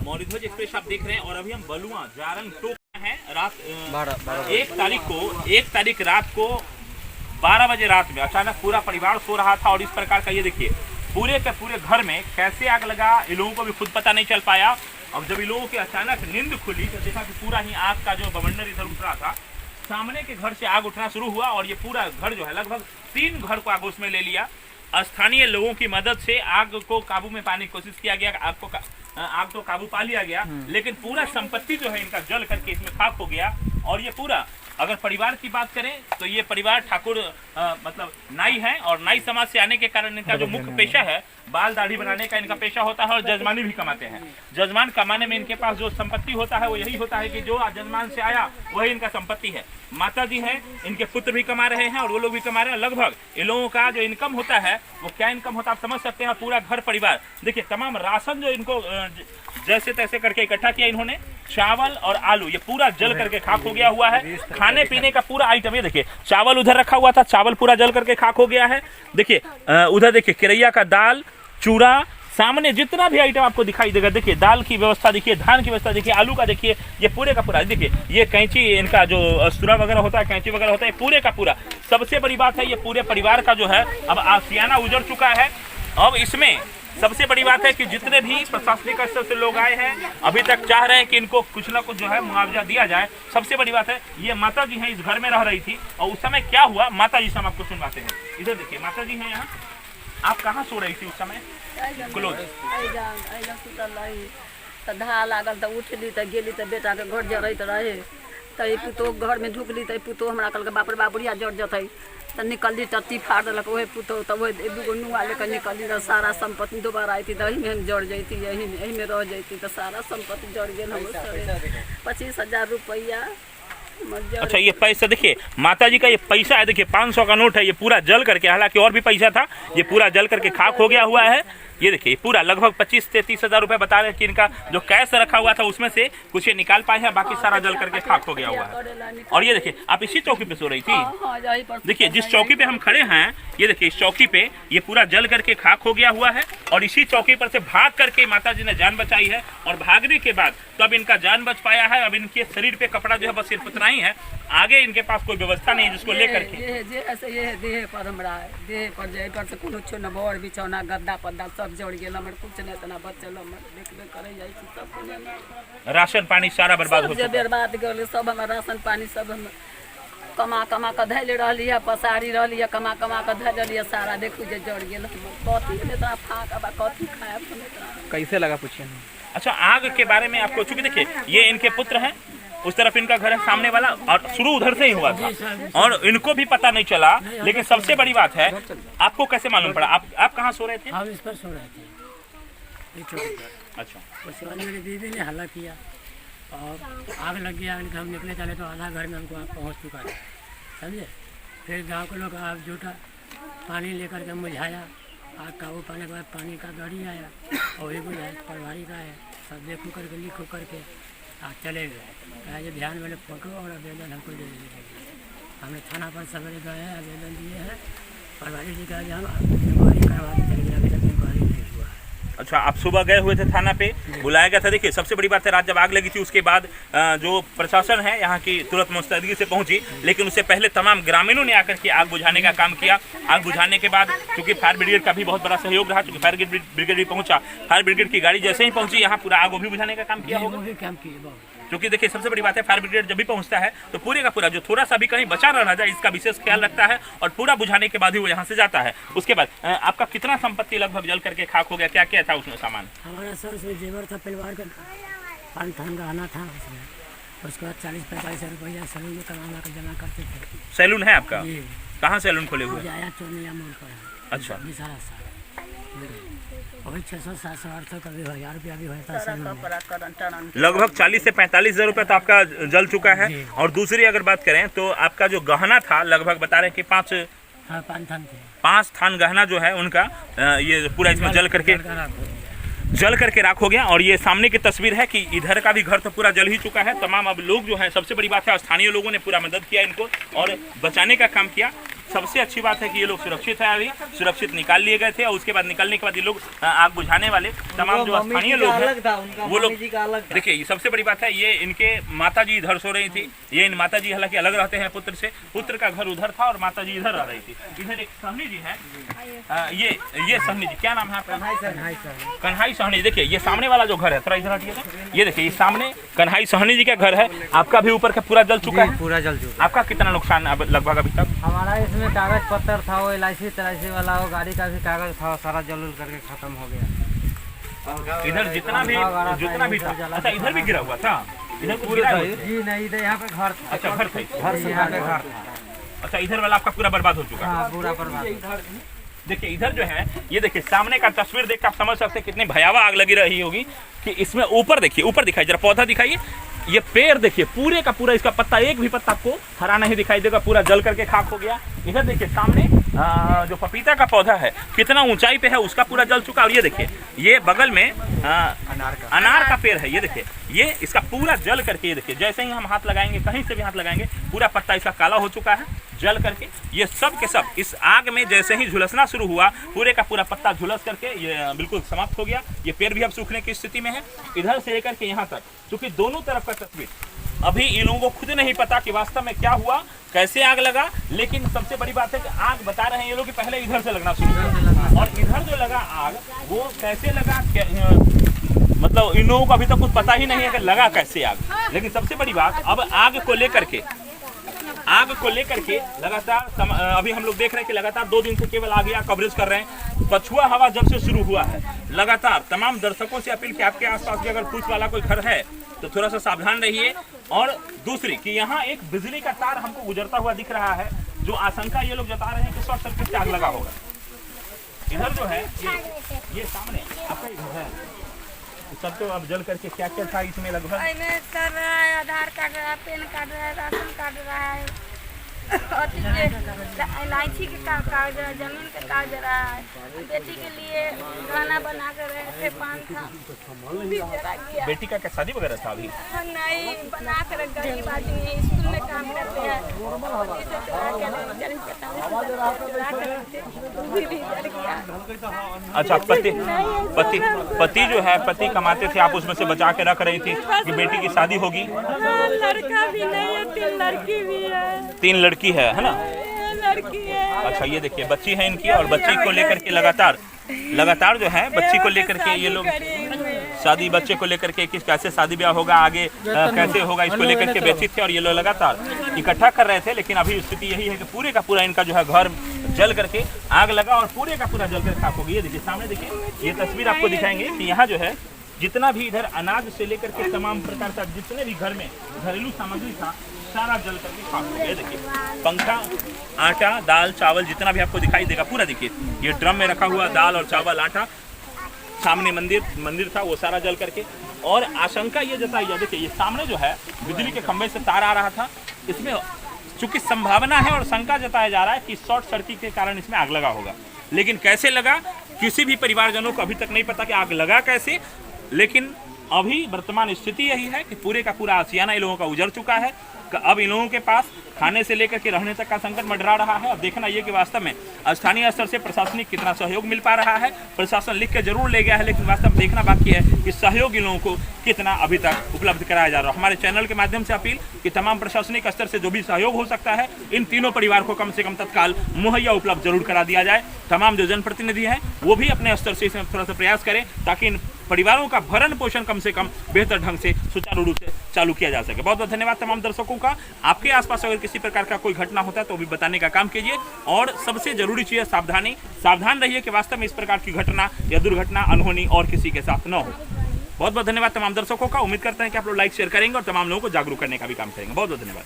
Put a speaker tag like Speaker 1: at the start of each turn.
Speaker 1: मौर्यध्वज express आप देख रहे हैं और अभी हम बलुआ जारंग टोक हैं। रात 1 तारीख रात को 12 बजे रात में अचानक पूरा परिवार सो रहा था और इस प्रकार का ये देखिए पूरे के पूरे घर में कैसे आग लगा इन लोगों को भी खुद पता नहीं चल पाया। अब जब इन लोगों की अचानक नींद खुली तो देखा कि पूरा ही आग का जो बवंडर इधर उठ रहा था, सामने के घर से आग उठना शुरू हुआ और ये पूरा घर जो है लगभग 3 घर को आग उसमें ले लिया। स्थानीय लोगों की मदद से आग को काबू में पाने की कोशिश किया गया। आग तो काबू पा लिया गया, लेकिन पूरा संपत्ति जो है इनका जल करके इसमें खाक हो गया। और ये पूरा अगर परिवार की बात करें तो ये परिवार ठाकुर मतलब नाई है और नाई समाज से आने के कारण इनका जो मुख्य पेशा है बाल दाढ़ी बनाने का इनका पेशा होता है और जजमानी भी कमाते हैं। जजमान कमाने में इनके पास जो संपत्ति होता है वो यही होता है कि जो जजमान से आया वही इनका संपत्ति है। माता जी हैं, इनके पुत्र भी कमा रहे हैं और वो लोग भी कमा रहे हैं। लगभग इन लोगों का जो इनकम होता है वो क्या इनकम होता है आप समझ सकते हैं। पूरा घर परिवार देखिए तमाम राशन जो इनको जैसे तैसे करके इकट्ठा किया इन्होंने, चावल और आलू ये पूरा जल करके खाक हो गया हुआ है। खाने पीने का पूरा आइटम ये देखिए, चावल उधर रखा हुआ था, चावल पूरा जल करके खाक हो गया है। देखिए उधर देखिए केरैया का दाल, चूड़ा, सामने जितना भी आइटम आपको दिखाई देगा, देखिए दाल की व्यवस्था देखिए, धान की व्यवस्था देखिए, आलू का देखिए, ये पूरे का पूरा देखिए। ये कैंची इनका जो अस्तुरा वगैरह होता है, कैंची वगैरह होता है, पूरे का पूरा। सबसे बड़ी बात है ये पूरे परिवार का जो है अब आशियाना उजड़ चुका है। अब इसमें सबसे बड़ी बात है कि जितने भी प्रशासनिक स्तर से लोग आए हैं अभी तक चाह रहे हैं कि इनको कुछ ना कुछ जो है मुआवजा दिया जाए। सबसे बड़ी बात है ये माता जी हैं, इस घर में रह रही थी और उस समय क्या हुआ माता जी से हम आपको सुनवाते हैं। इधर देखिए माता जी हैं यहाँ, आप कहाँ सो रही थी उस समय? क्लोज
Speaker 2: धा लागल तो उठली तो गेली तो बेटा के घर जरत रहे तो पुतोह घर में ढुकली तो पुतोह हमरा कहल बाप रे बाप बुढ़िया जर जतै तो निकलली टट्टी फाड़ देलक वही पुतोह। तो वही 2 नुआ लेकर निकलली तो सारा संपत्ति दोबारा आई थी तो यही में जड़ जैती, यही में रह जैती तो सारा संपत्ति जड़ गए हम 25,000 रुपया।
Speaker 1: अच्छा ये पैसा देखिए माता जी का ये पैसा है, देखिए 500 का नोट है, ये पूरा जल करके, हालांकि और भी पैसा था, ये पूरा जल करके खाक हो गया हुआ है। ये देखिए पूरा लगभग 25 से 30,000 रुपए बता रहे हैं कि इनका जो कैश रखा हुआ था उसमें से कुछ ये निकाल पाए हैं, बाकी सारा जल करके खाक हो गया हुआ है। और ये देखिए आप इसी चौकी पे सो रही थी, देखिए जिस चौकी पे हम खड़े हैं ये देखिए इस चौकी पे ये पूरा जल करके खाक हो गया हुआ है। और इसी चौकी पर से भाग करके माता जी ने जान बचाई है और भागने के बाद तो अब इनका जान बच पाया है। अब इनके शरीर पे कपड़ा जो है बस सिर्फ उतना ही है, आगे इनके पास कोई व्यवस्था नहीं है जिसको लेकर के
Speaker 2: देह पर हमरा देह पर जे पर से कोनो छो न बोर बिछौना गद्दा पद्दा सब जड़ गेल हमर कुछ नहीं तना बचल हमर देखबे करे जाई छी सब
Speaker 1: राशन पानी सारा बर्बाद हो
Speaker 2: गया, बर्बाद गेल सब हमर राशन पानी सब हम कमा के धैले रहली है, पसारी रहली है, कमा के धैली है सारा देखू जे जड़ गेल कथी में इतना फाक अब कथी खाएब
Speaker 3: कैसे लगा पूछिए।
Speaker 1: अच्छा आग के बारे में आपको चूंकि देखिए ये इनके पुत्र हैं, उस तरफ इनका घर है सामने वाला और शुरू उधर से ही हुआ था और इनको भी पता नहीं चला। लेकिन सबसे बड़ी बात है आपको कैसे मालूम पड़ा? आप कहाँ सो रहे थे?
Speaker 4: हम इस पर सो रहे थे।
Speaker 1: अच्छा
Speaker 4: उसके बाद मेरी बीवी ने हल्ला किया और आग लग गया। हम निकले चले तो आधा घर में हमको आग पहुँच चुका था, समझे। फिर गांव के लोग आग जुटा, पानी लेकर के बुझाया। आग काबू पाने के बाद पानी का गाड़ी आया और वही बुझाया परिवारी का है, सब देख करके लिख करके चले गए। कहा ये ध्यान वाले फोटो और आवेदन हमको दे दीजिए। हमने थाना पर सवेरे गए हैं, आवेदन दिए हैं। परिवारी जी का हम इंक्वायरी करवा के चले गए, अभी तक इंक्वायरी नहीं हुआ है।
Speaker 1: अच्छा आप सुबह गए हुए थे थाना पे, बुलाया गया था। देखिए सबसे बड़ी बात है रात जब आग लगी थी उसके बाद जो प्रशासन है यहाँ की तुरंत मुस्तैदी से पहुंची, लेकिन उससे पहले तमाम ग्रामीणों ने आकर के आग बुझाने का काम किया। आग बुझाने के बाद चूंकि फायर ब्रिगेड का भी बहुत बड़ा सहयोग रहा, चूंकि फायर ब्रिगेड भी पहुंचा, फायर ब्रिगेड की गाड़ी जैसे ही पहुंची यहाँ पूरा आग भी बुझाने का काम किया होगा। क्योंकि देखिए सबसे बड़ी बात है फायर ब्रिगेड जब भी पहुंचता है तो पूरे का पूरा जो थोड़ा सा भी कहीं बचा न रह जाए इसका विशेष ख्याल रखता है और पूरा बुझाने के बाद ही वो यहाँ से जाता है। उसके बाद आपका कितना संपत्ति लगभग जल करके खाक हो गया, क्या क्या था उसमें सामान?
Speaker 4: हमारा सर से जेवर था, परिवार का पान थान गहना था उसमें। उसके बाद 40-45 रुपया सैलून में कमाना का जमा करते थे।
Speaker 1: सैलून है आपका? कहाँ सैलून खोले हुए?
Speaker 4: चोनिया मोड़ पर। अच्छा और 600-700-800 का भी 1000 रुपया भी होता है।
Speaker 1: लगभग 40 से 45 हज़ार रुपया तो आपका जल चुका है। और दूसरी अगर बात करें तो आपका जो गहना था लगभग बता रहे हैं कि 5 थान गहना जो है उनका ये पूरा इसमें जल करके राख हो गया। और ये सामने की तस्वीर है कि इधर का भी घर तो पूरा जल ही चुका है। तमाम अब लोग जो है, सबसे बड़ी बात है स्थानीय लोगों ने पूरा मदद किया इनको और बचाने का काम किया। सबसे अच्छी बात है कि ये लोग सुरक्षित है, अभी सुरक्षित निकाल लिए गए थे और उसके बाद निकलने के बाद ये लोग आग बुझाने वाले तमाम जो स्थानीय लोग हैं वो लोग, देखिए ये सबसे बड़ी बात है, ये इनके माता जी इधर सो रही थी, ये इन माता जी हालांकि अलग रहते हैं पुत्र से, पुत्र का घर उधर था और माता जी इधर रह रही थी। इधर एक सहनी जी है, ये सहनी जी, क्या नाम है आपका? कन्हाई सहनी। देखिए ये सामने वाला जो घर है, थोड़ा इधर हटिए, ये देखिए ये सामने कन्हाई सहनी जी का घर है। आपका भी ऊपर का पूरा जल चुका है?
Speaker 3: पूरा जल चुका।
Speaker 1: आपका कितना नुकसान लगभग अभी तक?
Speaker 3: हमारा इसमें कागज पत्तर था, वो LIC वाला, वो गाड़ी का भी कागज था, सारा जल उल करके खत्म हो गया।
Speaker 1: इधर जितना भी था, अच्छा इधर भी गिरा हुआ था? इधर कुछ गिरा हुआ?
Speaker 3: जी नहीं, इधर यहाँ पे घर था।
Speaker 1: अच्छा घर था,
Speaker 3: घर से यहाँ पे घर था।
Speaker 1: अच्छा इधर वाला आपका पूरा बर्बाद हो चुका है?
Speaker 3: हाँ, पूरा बर्बाद।
Speaker 1: देखिए इधर जो है, ये देखिए सामने का तस्वीर देख के आप समझ सकते हैं कितनी भयावह आग लगी रही होगी कि इसमें ऊपर देखिए, ऊपर दिखाई जरा, पौधा दिखाइए, ये पेड़ देखिए पूरे का पूरा, इसका पत्ता एक भी पत्ता आपको हरा नहीं दिखाई देगा, पूरा जल करके खाक हो गया। इधर देखिए सामने जो पपीता का पौधा है कितना ऊंचाई पे है, उसका पूरा जल चुका। और ये देखिए ये बगल में अनार का पेड़ है, ये देखिए ये इसका पूरा जल करके, ये देखिए जैसे ही हम हाथ लगाएंगे, कहीं से भी हाथ लगाएंगे, पूरा पत्ता इसका काला हो चुका है जल करके। ये सब के सब इस आग में जैसे ही झुलसना शुरू हुआ, पूरे का पूरा पत्ता झुलस करके ये बिल्कुल समाप्त हो गया। ये पेड़ भी अब सूखने की स्थिति में है, इधर से लेकर के यहाँ तक, क्योंकि दोनों तरफ का तस्वीर अभी इन लोगों को खुद नहीं पता कि वास्तव में क्या हुआ, कैसे आग लगा। लेकिन सबसे बड़ी बात है कि आग बता रहे हैं ये लोग कि पहले इधर से लगना शुरू हुआ, और इधर जो लगा आग वो कैसे लगा, मतलब इन लोगों को अभी तक कुछ पता ही नहीं है कि लगा कैसे आग। लेकिन सबसे बड़ी बात, अब आग को लेकर के लगातार अभी हम लोग देख रहे हैं कि लगातार 2 दिन से केवल आग या कवरेज कर रहे हैं। पछुआ हवा जब से शुरू हुआ है, लगातार तमाम दर्शकों से अपील कि आपके आसपास भी अगर पूछ वाला कोई घर है तो थोड़ा सा सावधान रहिए। और दूसरी कि यहाँ एक बिजली का तार हमको गुजरता हुआ दिख रहा है, जो आशंका ये लोग जता रहे हैं कि शॉर्ट सर्किट से आग लगा होगा। इधर जो है ये सामने आपका ही घर है, सब तो अब जल करके क्या क्या था इसमें लगभग?
Speaker 5: कर रहा है, आधार कार्ड रहा है, पैन कार्ड रहा है, राशन कार्ड रहा है, LIC के कागज, जमीन का कागज रहा है, बेटी के लिए खाना बना कर रहे थे, पान था, भी जरा गया।
Speaker 1: बेटी का क्या शादी वगैरह था अभी?
Speaker 5: नहीं बना कर, गरीब आदमी स्कूल में काम करते हैं,
Speaker 1: अच्छा पति जो है, पति कमाते थे, आप उसमें से बचा के रख रही थी कि बेटी की शादी होगी?
Speaker 5: लड़का भी नहीं है, 3 लड़की भी है।
Speaker 1: 3 लड़की है ना?
Speaker 5: लड़की है।
Speaker 1: अच्छा ये देखिए बच्ची है इनकी, और बच्ची को लेकर के लगातार जो है बच्ची को लेकर के ये लोग शादी, बच्चे को लेकर के किस कैसे शादी ब्याह होगा, आगे कैसे होगा, इसको लेकर के व्यथित थे और ये लोग लगातार इकट्ठा कर रहे थे। लेकिन अभी स्थिति यही है कि पूरे का पूरा इनका जो है घर जल करके आग लगा और पूरे का पूरा जल कर खाक हो गई। ये देखिए सामने देखिए, ये तस्वीर आपको दिखाएंगे कि यहाँ जो है जितना भी इधर अनाज से लेकर के तमाम प्रकार का जितने भी घर में घरेलू सामग्री था, सारा जल करके खाक हो गया। देखिए पंखा, आटा, दाल, चावल जितना भी आपको दिखाई देगा पूरा, देखिए ये ड्रम में रखा हुआ दाल और चावल, आटा, सामने मंदिर था वो सारा जल करके। और आशंका ये जताई है, देखिए ये सामने जो है बिजली के खंभे से तार आ रहा था, इसमें चूंकि संभावना है और शंका जताया जा रहा है कि शॉर्ट सर्किट के कारण इसमें आग लगा होगा। लेकिन कैसे लगा किसी भी परिवारजनों को अभी तक नहीं पता कि आग लगा कैसे। लेकिन अभी वर्तमान स्थिति यही है कि पूरे का पूरा आशियाना इन लोगों का उजड़ चुका है। अब इन लोगों के पास खाने से लेकर के रहने तक का संकट मंडरा रहा है। अब देखना ये कि वास्तव में स्थानीय स्तर से प्रशासनिक कितना सहयोग मिल पा रहा है। प्रशासन लिख के जरूर ले गया है, लेकिन वास्तव में देखना बाकी है कि सहयोग इन लोगों को कितना अभी तक उपलब्ध कराया जा रहा है। हमारे चैनल के माध्यम से अपील कि तमाम प्रशासनिक स्तर से जो भी सहयोग हो सकता है, इन तीनों परिवार को कम से कम तत्काल मुहैया उपलब्ध जरूर करा दिया जाए। तमाम जो जनप्रतिनिधि हैं वो भी अपने स्तर से इसमें थोड़ा सा प्रयास करें ताकि इन परिवारों का भरण पोषण कम से कम बेहतर ढंग से सुचारू रूप से चालू किया जा सके। बहुत बहुत धन्यवाद तमाम दर्शकों का। आपके आसपास अगर किसी प्रकार का कोई घटना होता है तो भी बताने का काम कीजिए। और सबसे जरूरी चीज़ है सावधान रहिए कि वास्तव में इस प्रकार की घटना या दुर्घटना अनहोनी और किसी के साथ न हो। बहुत बहुत धन्यवाद तमाम दर्शकों का। उम्मीद करते हैं कि आप लोग लाइक शेयर करेंगे और तमाम लोगों को जागरूक करने का भी काम करेंगे। बहुत बहुत धन्यवाद।